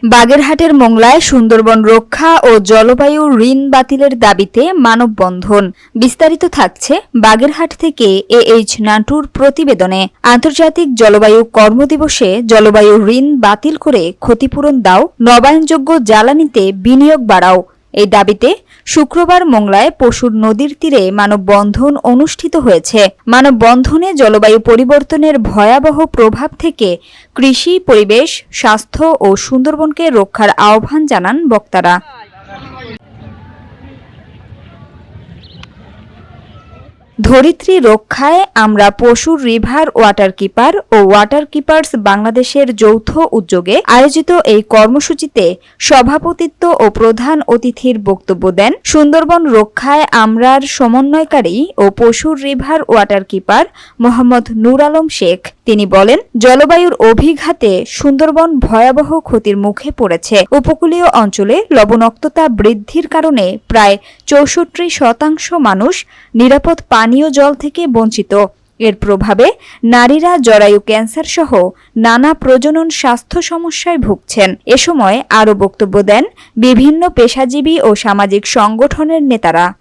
বাগেরহাটের মোংলায় সুন্দরবন রক্ষা ও জলবায়ু ঋণ বাতিলের দাবিতে মানববন্ধন। বিস্তারিত থাকছে বাগেরহাট থেকে AH নাটুর প্রতিবেদনে। আন্তর্জাতিক জলবায়ু কর্মদিবসে জলবায়ু ঋণ বাতিল করে ক্ষতিপূরণ দাও, নবায়নযোগ্য জ্বালানিতে বিনিয়োগ বাড়াও, এই দাবিতে শুক্রবার মোংলায় পশুর নদীর তীরে মানববন্ধন অনুষ্ঠিত হয়েছে। মানববন্ধনে জলবায়ু পরিবর্তনের ভয়াবহ প্রভাব থেকে কৃষি, পরিবেশ, স্বাস্থ্য ও সুন্দরবনকে রক্ষার আহ্বান জানান বক্তারা। ধরিত্রী রক্ষায় আমরা পশুর রিভার ওয়াটার কিপার ও ওয়াটার কিপার্স বাংলাদেশের যৌথ উদ্যোগে আয়োজিত এই কর্মসূচিতে সভাপতিত্ব ও প্রধান অতিথির বক্তব্য দেন সুন্দরবন রক্ষায় আমরার সমন্বয়কারী ও পশুর রিভার ওয়াটার কিপার মোহাম্মদ নূর আলম শেখ। তিনি বলেন, জলবায়ুর অভিঘাতে সুন্দরবন ভয়াবহ ক্ষতির মুখে পড়েছে। উপকূলীয় অঞ্চলে লবণাক্ততা বৃদ্ধির কারণে প্রায় 64% মানুষ নিরাপদ পানীয় জল থেকে বঞ্চিত। এর প্রভাবে নারীরা জরায়ু ক্যান্সার সহ নানা প্রজনন স্বাস্থ্য সমস্যায় ভুগছেন। এ সময় আরও বক্তব্য দেন বিভিন্ন পেশাজীবী ও সামাজিক সংগঠনের নেতারা।